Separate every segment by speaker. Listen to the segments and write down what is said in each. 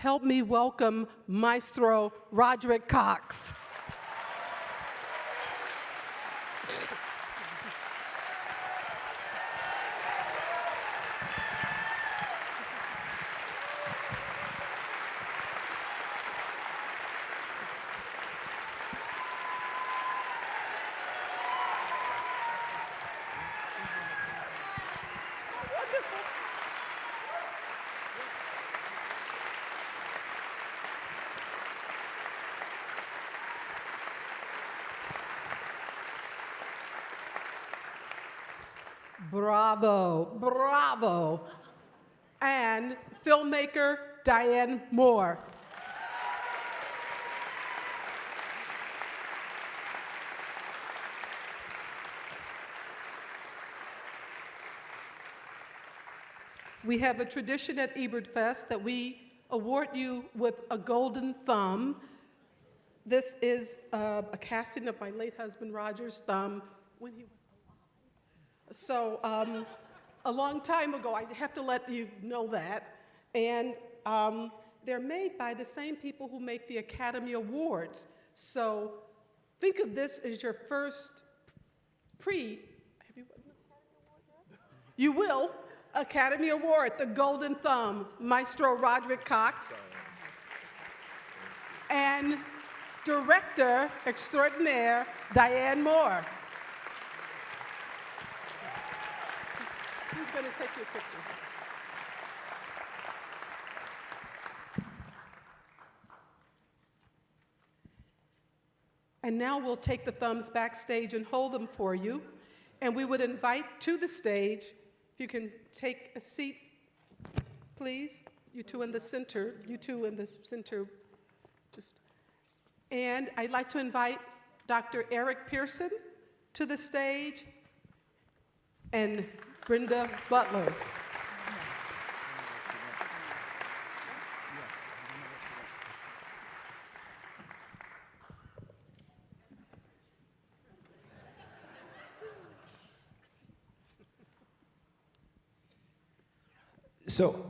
Speaker 1: help me welcome Maestro Roderick Cox. Bravo, bravo. And filmmaker Diane Moore. We have a tradition at Ebertfest that we award you with a golden thumb. This is a casting of my late husband Roger's thumb when he was alive. So a long time ago, I have to let you know that. And they're made by the same people who make the Academy Awards. So think of this as your first have you won an Academy Award yet? You will. Academy Award, the Golden Thumb, Maestro Roderick Cox. And Director Extraordinaire, Diane Moore. Who's going to take your pictures? And now we'll take the thumbs backstage and hold them for you. And we would invite to the stage, if you can take a seat, please. You two in the center, just. And I'd like to invite Dr. Eric Pearson to the stage and Brenda Butler.
Speaker 2: So,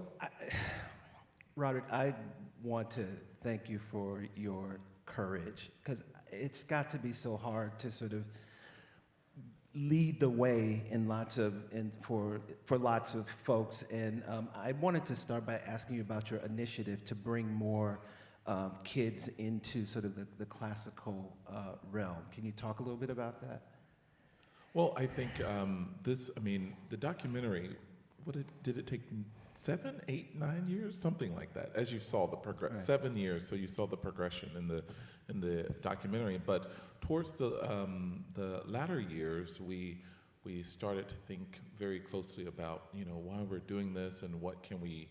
Speaker 2: Roderick, I want to thank you for your courage, because it's got to be so hard to sort of lead the way in for lots of folks. And I wanted to start by asking you about your initiative to bring more kids into sort of the classical realm. Can you talk a little bit about that?
Speaker 3: Well, I think the documentary, did it take 7, 8, 9 years, something like that? As you saw the progression, right. 7 years. So you saw the progression in the documentary. But towards the latter years, we started to think very closely about why we're doing this and what can we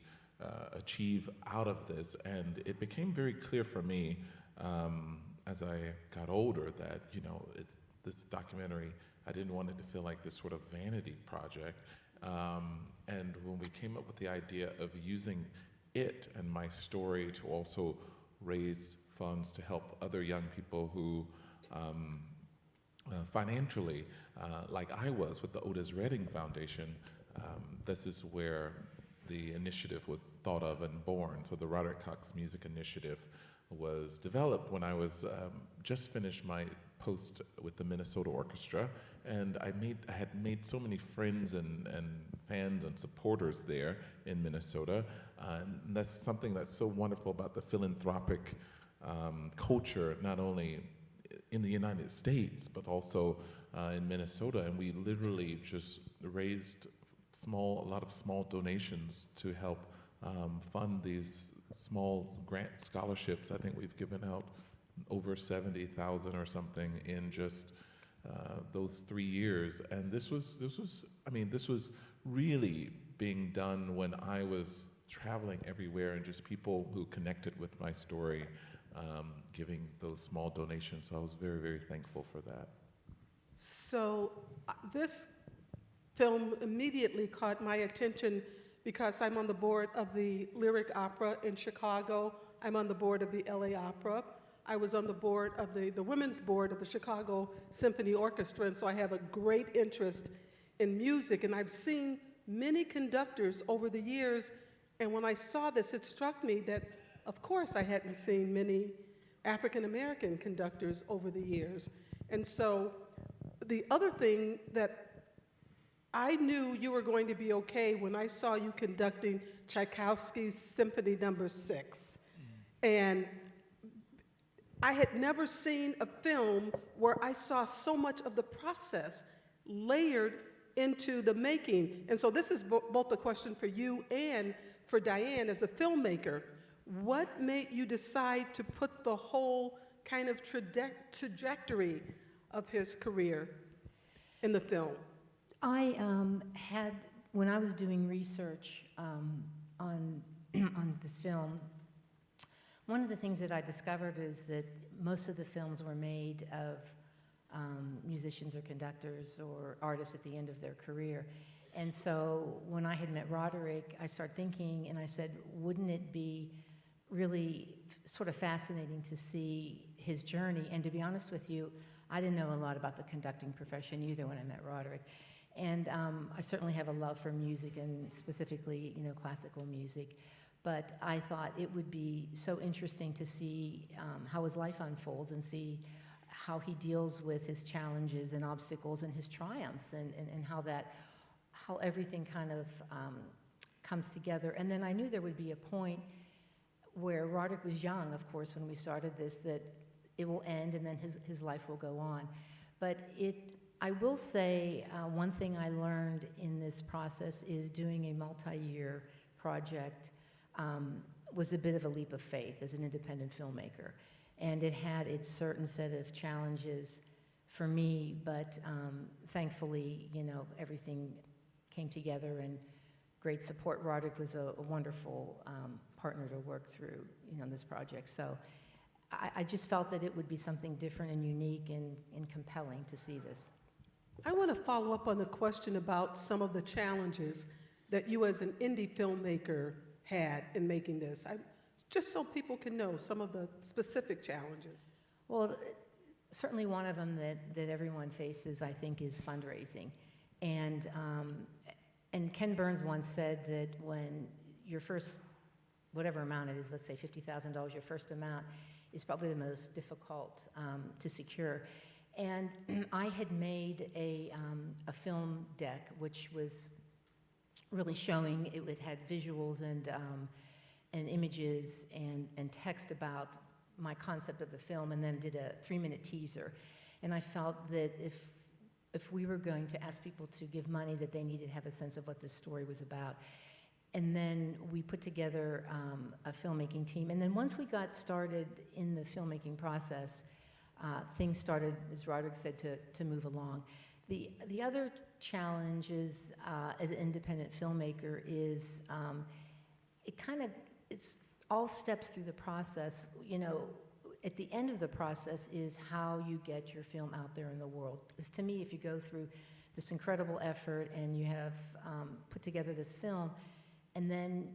Speaker 3: achieve out of this. And it became very clear for me as I got older that it's this documentary. I didn't want it to feel like this sort of vanity project. And when we came up with the idea of using it and my story to also raise funds to help other young people who financially, like I was with the Otis Redding Foundation, this is where the initiative was thought of and born. So the Roderick Cox Music Initiative was developed when I was just finished my post with the Minnesota Orchestra, and I had made so many friends and fans and supporters there in Minnesota, and that's something that's so wonderful about the philanthropic culture, not only in the United States, but also in Minnesota. And we literally just raised a lot of small donations to help fund these small grant scholarships. I think we've given out over 70,000 or something in just those 3 years. And this was really being done when I was traveling everywhere, and just people who connected with my story giving those small donations. So I was very, very thankful for that.
Speaker 1: So this film immediately caught my attention because I'm on the board of the Lyric Opera in Chicago. I'm on the board of the LA Opera. I was on the board of the women's board of the Chicago Symphony Orchestra, and so I have a great interest in music, and I've seen many conductors over the years, and when I saw this, it struck me that of course, I hadn't seen many African American conductors over the years. And so the other thing that I knew you were going to be okay when I saw you conducting Tchaikovsky's Symphony No. 6. And I had never seen a film where I saw so much of the process layered into the making. And so this is both a question for you and for Diane as a filmmaker. What made you decide to put the whole kind of trajectory of his career in the film?
Speaker 4: I had, when I was doing research on on this film, one of the things that I discovered is that most of the films were made of musicians or conductors or artists at the end of their career. And so when I had met Roderick, I started thinking, and I said, wouldn't it be really sort of fascinating to see his journey? And to be honest with you, I didn't know a lot about the conducting profession either when I met Roderick. And I certainly have a love for music, and specifically, you know, classical music. But I thought it would be so interesting to see how his life unfolds and see how he deals with his challenges and obstacles and his triumphs, and how everything kind of comes together. And then I knew there would be a point where Roderick was young, of course, when we started this, that it will end and then his life will go on. But I will say one thing I learned in this process is doing a multi-year project was a bit of a leap of faith as an independent filmmaker. And it had its certain set of challenges for me, but thankfully, you know, everything came together, and great support. Roderick was a wonderful partner to work through, you know, this project. So I just felt that it would be something different and unique and compelling to see this.
Speaker 1: I want to follow up on the question about some of the challenges that you as an indie filmmaker had in making this. Just so people can know some of the specific challenges.
Speaker 4: Well, certainly one of them that everyone faces, I think, is fundraising. And Ken Burns once said that when your first, whatever amount it is, let's say $50,000, your first amount, is probably the most difficult to secure. And I had made a film deck, which was really showing, it had visuals and images and text about my concept of the film, and then did a 3-minute teaser. And I felt that if we were going to ask people to give money, that they needed to have a sense of what this story was about. And then we put together a filmmaking team. And then once we got started in the filmmaking process, things started, as Roderick said, to move along. The other challenge is, as an independent filmmaker, is it's all steps through the process. You know, at the end of the process is how you get your film out there in the world. Because to me, if you go through this incredible effort and you have put together this film, and then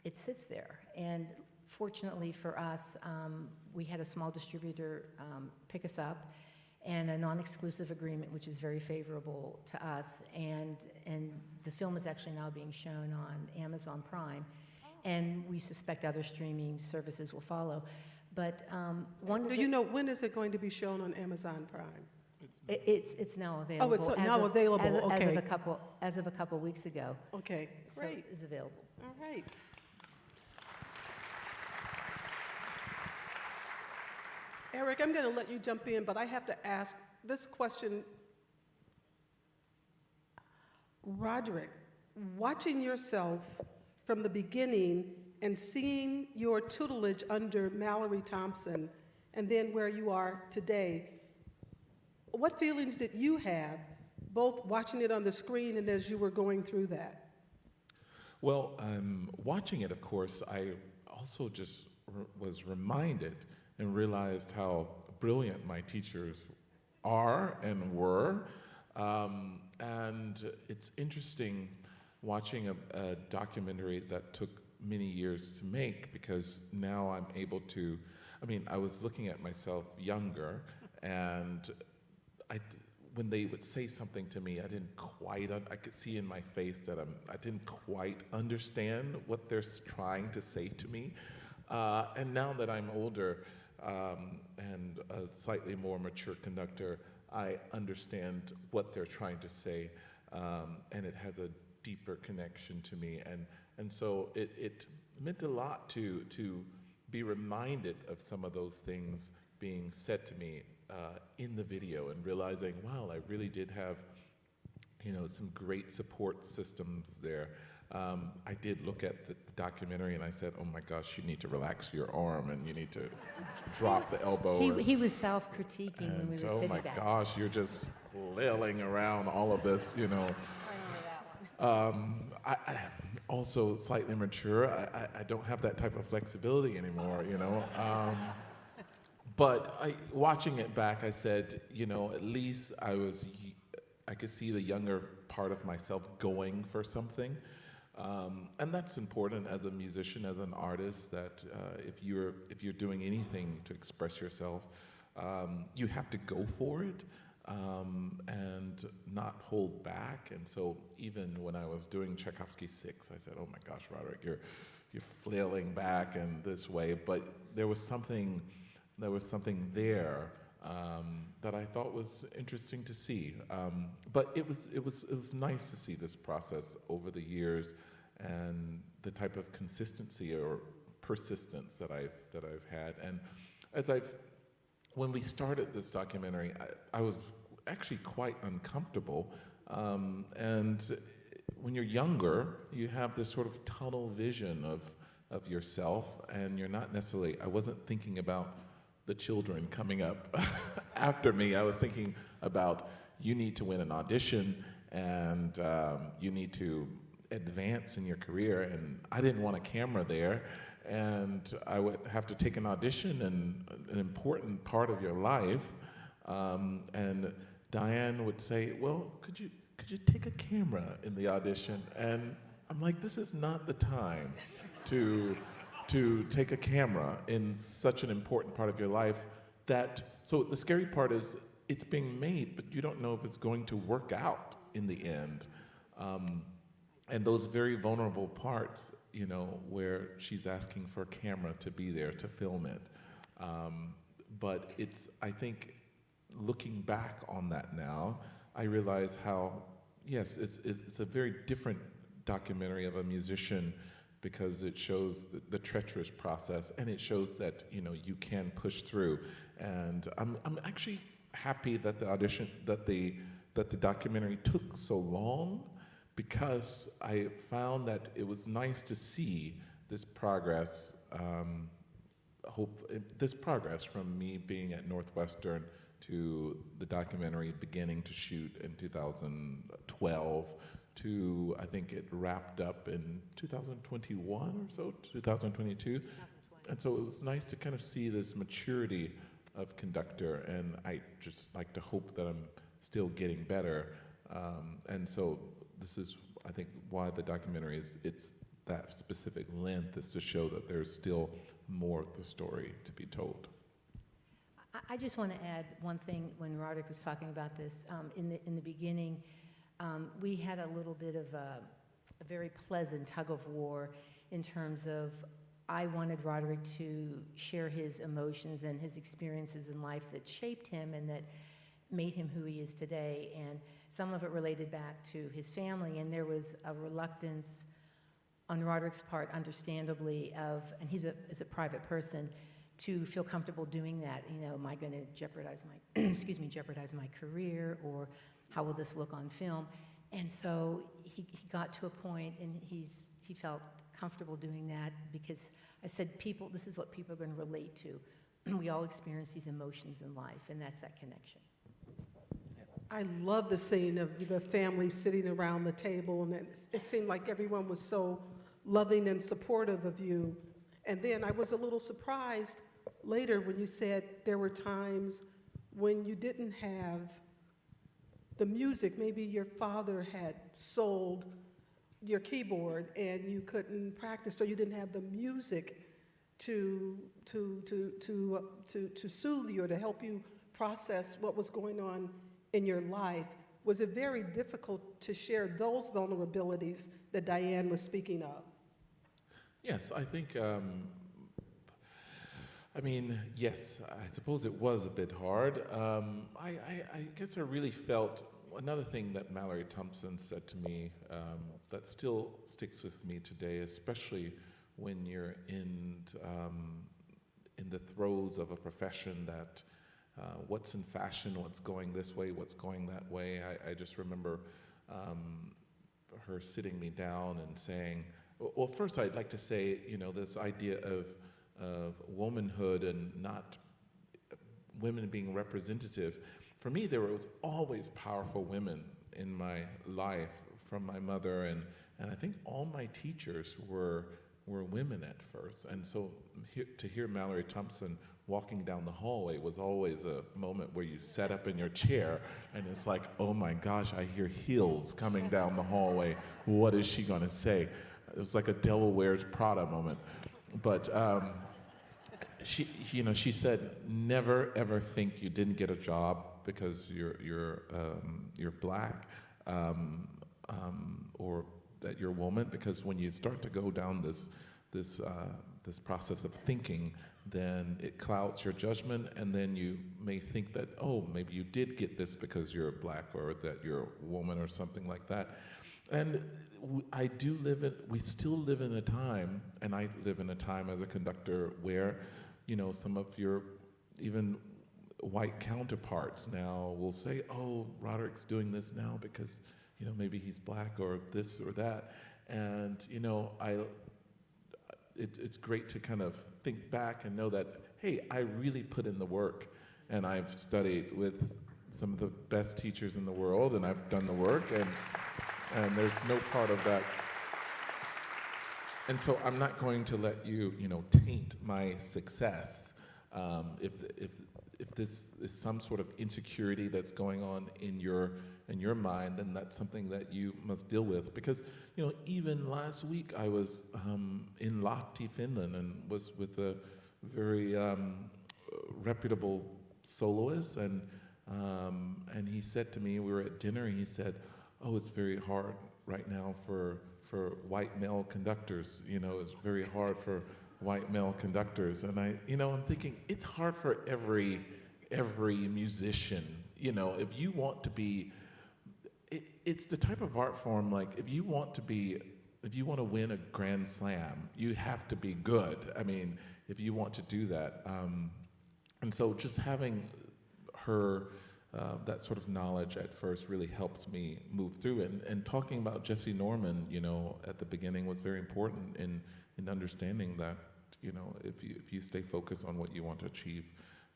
Speaker 4: it sits there. And fortunately for us, we had a small distributor pick us up, and a non-exclusive agreement, which is very favorable to us. And the film is actually now being shown on Amazon Prime, and we suspect other streaming services will follow. But
Speaker 1: Do you know, when is it going to be shown on Amazon Prime?
Speaker 4: It's now available.
Speaker 1: Oh, it's now available, okay.
Speaker 4: As of a couple weeks ago.
Speaker 1: Okay,
Speaker 4: So
Speaker 1: great.
Speaker 4: it is available.
Speaker 1: All right. Eric, I'm going to let you jump in, but I have to ask this question. Roderick, watching yourself from the beginning and seeing your tutelage under Mallory Thompson, and then where you are today, what feelings did you have, both watching it on the screen and as you were going through that?
Speaker 3: Well, watching it, of course, I also just was reminded and realized how brilliant my teachers are and were. And it's interesting watching a documentary that took many years to make, because now I'm able to, I was looking at myself younger, and when they would say something to me, I could see in my face that I didn't quite understand what they're trying to say to me. And now that I'm older and a slightly more mature conductor, I understand what they're trying to say, and it has a deeper connection to me. And so it meant a lot to be reminded of some of those things being said to me in the video, and realizing, wow, I really did have, some great support systems there. I did look at the documentary and I said, oh my gosh, you need to relax your arm and you need to drop the elbow.
Speaker 4: He was self-critiquing when we were
Speaker 3: oh
Speaker 4: sitting
Speaker 3: my
Speaker 4: back.
Speaker 3: gosh, you're just flailing around all of this, I also slightly mature. I don't have that type of flexibility anymore, But watching it back, I said, at least I could see the younger part of myself going for something. And that's important as a musician, as an artist, that if you're doing anything to express yourself, you have to go for it and not hold back. And so even when I was doing Tchaikovsky 6, I said, oh my gosh, Roderick, you're flailing back in this way. But there was something there that I thought was interesting to see. But it was nice to see this process over the years and the type of consistency or persistence that I've had. And when we started this documentary, I was actually quite uncomfortable. And when you're younger, you have this sort of tunnel vision of yourself, and you're not necessarily, I wasn't thinking about the children coming up after me. I was thinking about, you need to win an audition, and you need to advance in your career, and I didn't want a camera there, and I would have to take an audition, and an important part of your life, and Diane would say, well, could you take a camera in the audition? And I'm like, this is not the time to take a camera in such an important part of your life. So the scary part is it's being made, but you don't know if it's going to work out in the end. And those very vulnerable parts, where she's asking for a camera to be there to film it. But I think, looking back on that now, I realize how, yes, it's a very different documentary of a musician, because it shows the treacherous process, and it shows that you can push through. And I'm actually happy that the documentary took so long, because I found that it was nice to see this progress. This progress from me being at Northwestern to the documentary beginning to shoot in 2012 to, I think it wrapped up in 2021 or so, 2022. And so it was nice to kind of see this maturity of conductor, and I just like to hope that I'm still getting better. And so this is, I think, why the documentary it's that specific length, is to show that there's still more of the story to be told.
Speaker 4: I just want to add one thing when Roderick was talking about this. In the beginning, we had a little bit of a very pleasant tug of war in terms of, I wanted Roderick to share his emotions and his experiences in life that shaped him and that made him who he is today. And some of it related back to his family, and there was a reluctance on Roderick's part, understandably, and he's a private person, to feel comfortable doing that. Am I going to jeopardize my jeopardize my career, or how will this look on film? And so he got to a point, and he felt comfortable doing that, because I said, this is what people are going to relate to. We all experience these emotions in life, and that's that connection.
Speaker 1: I love the scene of the family sitting around the table, and it seemed like everyone was so loving and supportive of you. And then I was a little surprised later when you said there were times when you didn't have the music. Maybe your father had sold your keyboard and you couldn't practice, so you didn't have the music to soothe you or to help you process what was going on in your life. Was it very difficult to share those vulnerabilities that Diane was speaking of?
Speaker 3: Yes, I think I mean, yes, I suppose it was a bit hard. I guess I really felt another thing that Mallory Thompson said to me that still sticks with me today, especially when you're in the throes of a profession that what's in fashion, what's going this way, what's going that way. I just remember her sitting me down and saying, well, first I'd like to say, this idea of womanhood and not women being representative. For me, there was always powerful women in my life, from my mother, and I think all my teachers were women at first. And so to hear Mallory Thompson walking down the hallway was always a moment where you sat up in your chair and it's like, oh my gosh, I hear heels coming down the hallway. What is she gonna say? It was like a Devil Wears Prada moment. But she said, never ever think you didn't get a job because you're black or that you're a woman, because when you start to go down this process of thinking, then it clouds your judgment, and then you may think that, oh, maybe you did get this because you're black or that you're a woman or something like that. And we still live in a time, and I live in a time as a conductor where, some of your even white counterparts now will say, oh, Roderick's doing this now because, maybe he's black or this or that. And, it's great to kind of think back and know that, hey, I really put in the work, and I've studied with some of the best teachers in the world, and I've done the work, and there's no part of that. And so I'm not going to let you, taint my success. If this is some sort of insecurity that's going on in your mind, then that's something that you must deal with. Because, even last week I was in Lahti, Finland, and was with a very reputable soloist, and he said to me, we were at dinner, and he said, oh, it's very hard right now for white male conductors. It's very hard for white male conductors. And I'm thinking, it's hard for every musician. If you want to be, it's the type of art form, like if you want to win a Grand Slam, you have to be good. I mean, if you want to do that. And so just having her, that sort of knowledge at first really helped me move through it. And talking about Jesse Norman, at the beginning was very important in understanding that, if you stay focused on what you want to achieve,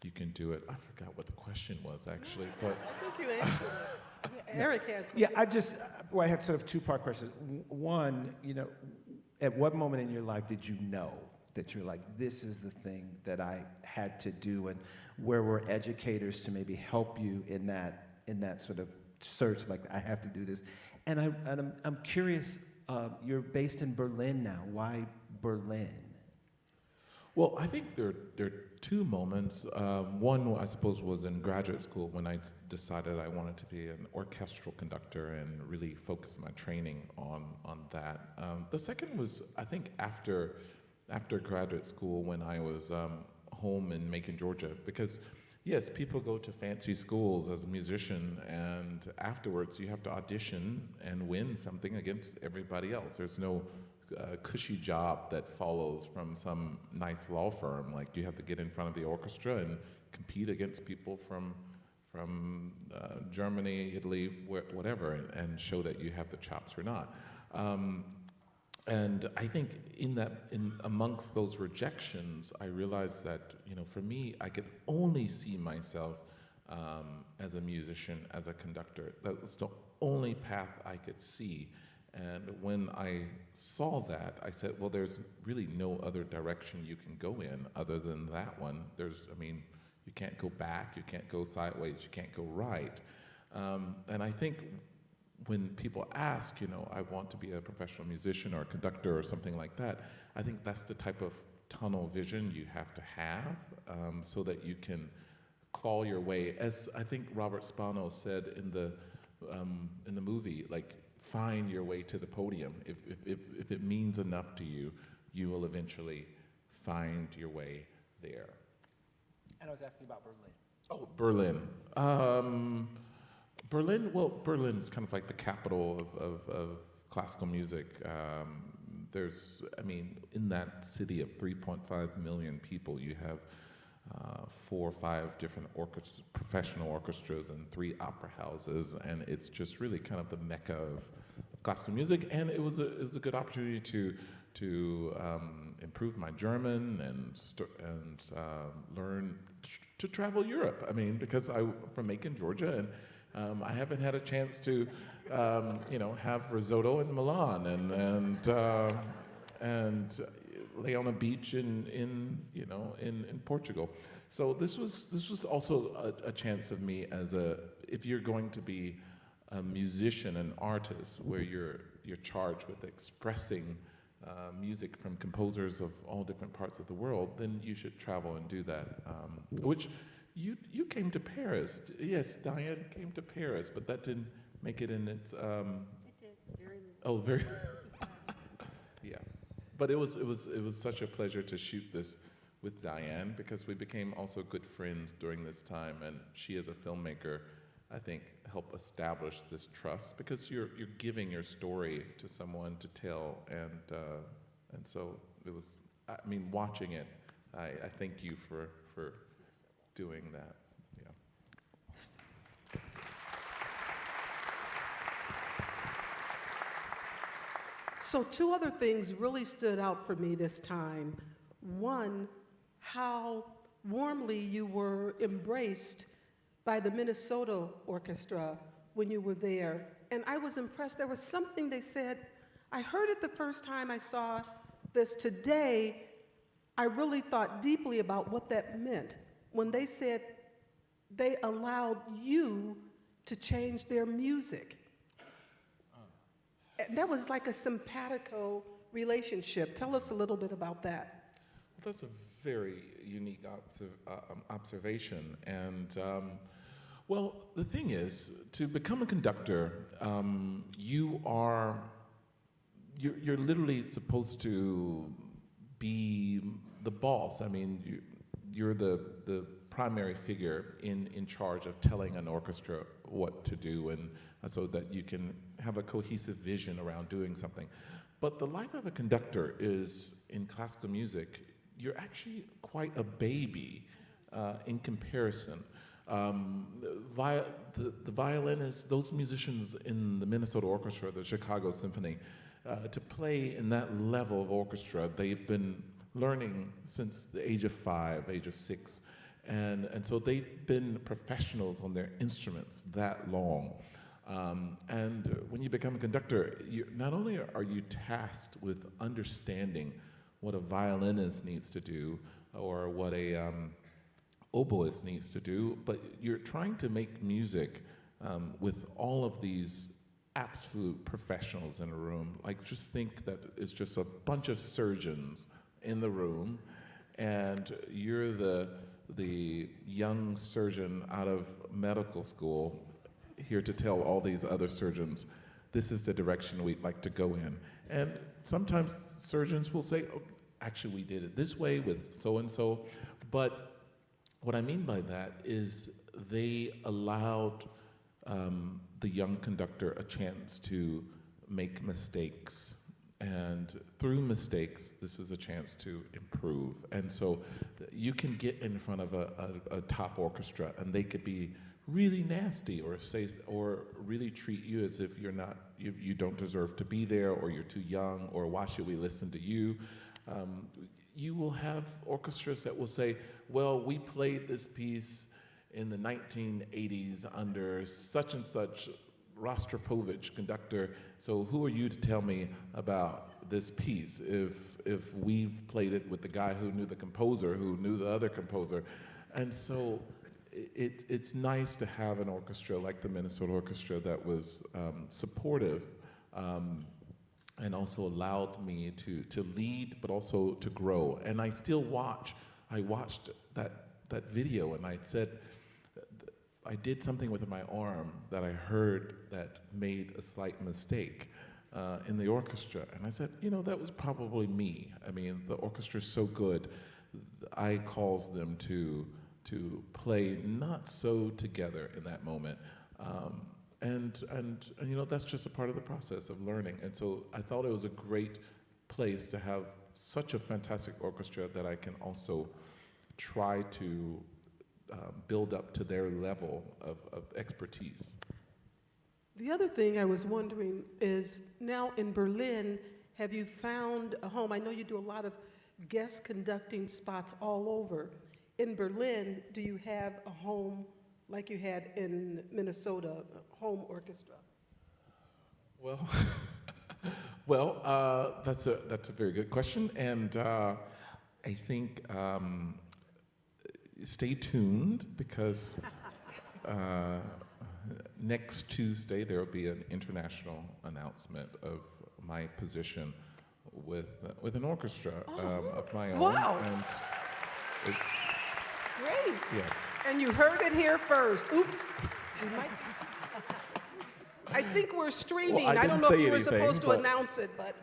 Speaker 3: you can do it. I forgot what the question was, actually, but.
Speaker 1: I think you answered it. Eric has something.
Speaker 2: Yeah, I had sort of two-part questions. One, at what moment in your life did you know that you're like, this is the thing that I had to do, and where were educators to maybe help you in that sort of search, like, I have to do this? And I'm curious, you're based in Berlin now. Why Berlin?
Speaker 3: Well, I think there are two moments. One, I suppose, was in graduate school when I decided I wanted to be an orchestral conductor and really focus my training on that. The second was, I think, after graduate school, when I was home in Macon, Georgia, because yes, people go to fancy schools as a musician, and afterwards you have to audition and win something against everybody else. There's no cushy job that follows from some nice law firm. Like, you have to get in front of the orchestra and compete against people from Germany, Italy, whatever, and show that you have the chops or not. And I think in amongst those rejections, I realized that, for me, I could only see myself as a musician, as a conductor. That was the only path I could see. And when I saw that, I said, well, there's really no other direction you can go in other than that one. You can't go back, you can't go sideways, you can't go right. And I think when people ask, I want to be a professional musician or a conductor or something like that, I think that's the type of tunnel vision you have to have, so that you can claw your way. As I think Robert Spano said in the movie, like, find your way to the podium. If it means enough to you, you will eventually find your way there.
Speaker 2: And I was asking about Berlin.
Speaker 3: Oh, Berlin. Berlin, well, Berlin's kind of like the capital of classical music. In that city of 3.5 million people, you have 4 or 5 different professional orchestras and 3 opera houses, and it's just really kind of the mecca of classical music. And it was a good opportunity to improve my German and learn to travel Europe. I mean, because I'm from Macon, Georgia, and I haven't had a chance to, have risotto in Milan and lay on a beach in Portugal. So this was also a chance of me if you're going to be a musician, an artist, where you're charged with expressing music from composers of all different parts of the world, then you should travel and do that. Which you came to Paris. Yes, Diane came to Paris, but that didn't make it in its. It did. Very. Oh, very. Yeah, but it was such a pleasure to shoot this with Diane, because we became also good friends during this time, and she, as a filmmaker, I think, helped establish this trust, because you're giving your story to someone to tell, and so it was. I mean, watching it, I thank you for doing that. Yeah.
Speaker 1: So 2 other things really stood out for me this time. One, how warmly you were embraced by the Minnesota Orchestra when you were there. And I was impressed. There was something they said. I heard it the first time I saw this. Today, I really thought deeply about what that meant when they said they allowed you to change their music. And that was like a simpatico relationship. Tell us a little bit about that.
Speaker 3: That's a very unique observation. And well, the thing is, to become a conductor, you're literally supposed to be the boss. I mean, you're the primary figure in charge of telling an orchestra what to do, and so that you can have a cohesive vision around doing something. But the life of a conductor is, in classical music, you're actually quite a baby in comparison. The violinists, those musicians in the Minnesota Orchestra, the Chicago Symphony, to play in that level of orchestra, they've been learning since the age of 5, age of 6. And so they've been professionals on their instruments that long. And when you become a conductor, not only are you tasked with understanding what a violinist needs to do or what a oboist needs to do, but you're trying to make music with all of these absolute professionals in a room. Like, just think that it's just a bunch of surgeons in the room, and you're the young surgeon out of medical school here to tell all these other surgeons, this is the direction we'd like to go in. And sometimes surgeons will say, oh, actually we did it this way with so-and-so, but what I mean by that is they allowed the young conductor a chance to make mistakes. And through mistakes, this is a chance to improve. And so you can get in front of a top orchestra, and they could be really nasty or really treat you as if you don't deserve to be there, or you're too young, or why should we listen to you? You will have orchestras that will say, well, we played this piece in the 1980s under such and such Rostropovich conductor, so who are you to tell me about this piece if we've played it with the guy who knew the composer, who knew the other composer? And so it's nice to have an orchestra like the Minnesota Orchestra that was supportive and also allowed me to lead, but also to grow. And I still watched that video, and I said, I did something with my arm that I heard that made a slight mistake in the orchestra. And I said, that was probably me. I mean, the orchestra's so good, I calls them to to play not so together in that moment. And you know, that's just a part of the process of learning. And so I thought it was a great place to have such a fantastic orchestra that I can also try to build up to their level of expertise.
Speaker 1: The other thing I was wondering is, now in Berlin, have you found a home? I know you do a lot of guest conducting spots all over. In Berlin, do you have a home like you had in Minnesota, a home orchestra?
Speaker 3: Well, that's a very good question, and I think stay tuned, because next Tuesday there will be an international announcement of my position with an orchestra of my own.
Speaker 1: Wow.
Speaker 3: And it's
Speaker 1: Great.
Speaker 3: yes.
Speaker 1: And you heard it here first. Oops. I think we're streaming.
Speaker 3: Well, I
Speaker 1: I don't
Speaker 3: didn't
Speaker 1: know if
Speaker 3: say
Speaker 1: you were
Speaker 3: anything,
Speaker 1: supposed to
Speaker 3: but-
Speaker 1: announce it, but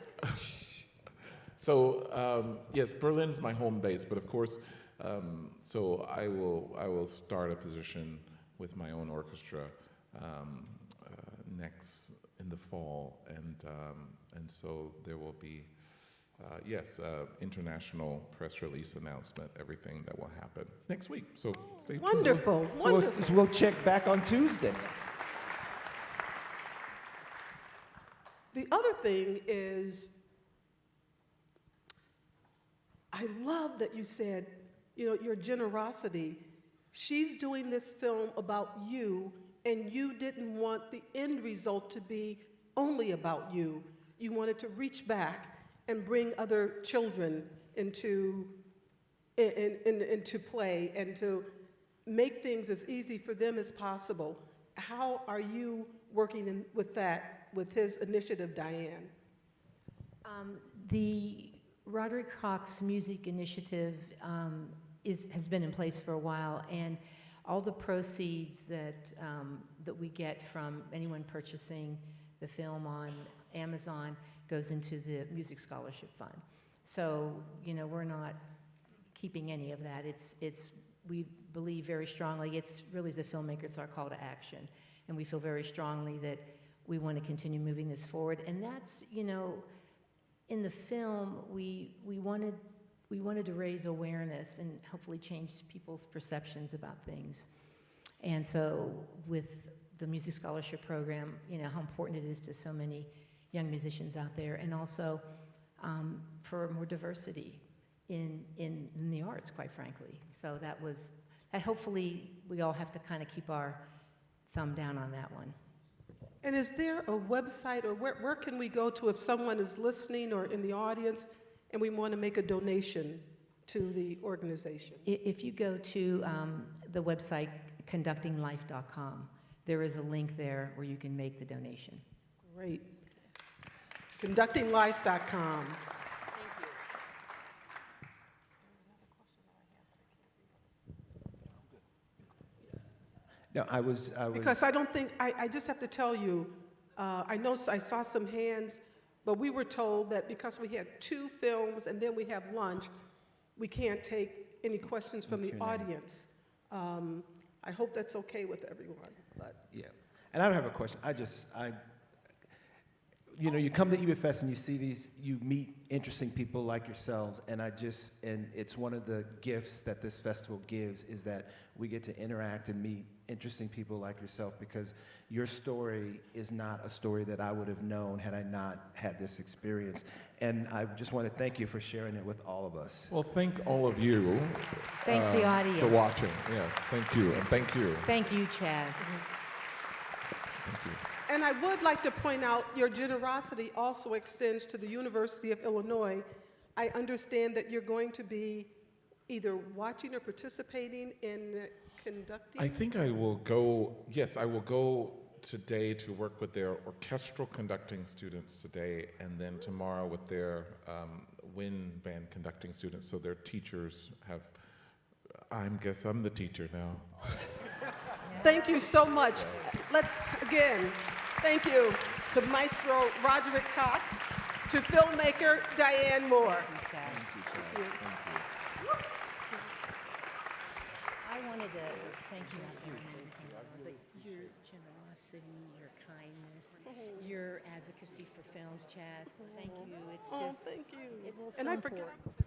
Speaker 3: So yes, Berlin's my home base, but of course, so I will start a position with my own orchestra next in the fall, and so there will be international press release announcement, everything that will happen next week. So stay tuned.
Speaker 1: wonderful,
Speaker 2: So
Speaker 1: wonderful.
Speaker 2: we'll check back on Tuesday.
Speaker 1: The other thing is, I love that you said, you know, your generosity. She's doing this film about you, and you didn't want the end result to be only about you. You wanted to reach back and bring other children into play and to make things as easy for them as possible. How are you working with that, with his initiative, Diane?
Speaker 4: The Roderick Cox Music Initiative has been in place for a while, and all the proceeds that we get from anyone purchasing the film on Amazon goes into the Music Scholarship Fund. So, you know, we're not keeping any of that. We believe very strongly, it's really, as a filmmaker, it's our call to action. And we feel very strongly that we want to continue moving this forward. And that's, you know, in the film, we wanted to raise awareness and hopefully change people's perceptions about things. And so with the Music Scholarship Program, you know, how important it is to so many young musicians out there, and also for more diversity in the arts, quite frankly. So that hopefully we all have to kind of keep our thumb down on that one.
Speaker 1: And is there a website, or where can we go to if someone is listening or in the audience and we want to make a donation to the organization?
Speaker 4: If you go to the website conductinglife.com, there is a link there where you can make the donation.
Speaker 1: Great. Conductinglife.com.
Speaker 2: No, I was.
Speaker 1: Because I don't think, I just have to tell you, I know I saw some hands, but we were told that because we had 2 films and then we have lunch, we can't take any questions from the
Speaker 2: Q&A.
Speaker 1: audience. I hope that's okay with everyone, but.
Speaker 2: Yeah, and I don't have a question. You know, you come to Ebertfest and you see you meet interesting people like yourselves, and it's one of the gifts that this festival gives, is that we get to interact and meet interesting people like yourself, because your story is not a story that I would have known had I not had this experience. And I just want to thank you for sharing it with all of us.
Speaker 3: Well, thank all of you.
Speaker 4: Thanks the audience.
Speaker 3: For watching. Yes, thank you, and thank you.
Speaker 4: Thank you, Chaz.
Speaker 3: Thank you.
Speaker 1: And I would like to point out, your generosity also extends to the University of Illinois. I understand that you're going to be either watching or participating in conducting.
Speaker 3: I think I will go, yes, I will go today to work with their orchestral conducting students today, and then tomorrow with their wind band conducting students, so their teachers have, I guess I'm the teacher now.
Speaker 1: Thank you so much. Let's, again, thank you to Maestro Roderick Cox, to filmmaker Diane Moore.
Speaker 4: Thank you, Chaz.
Speaker 2: Thank you.
Speaker 4: I wanted to thank you not for anything, but your generosity, your kindness, your advocacy for films, Chaz. Thank you. It's
Speaker 1: Oh,
Speaker 4: just,
Speaker 1: thank you.
Speaker 4: it will
Speaker 1: And I
Speaker 4: support.
Speaker 1: forgot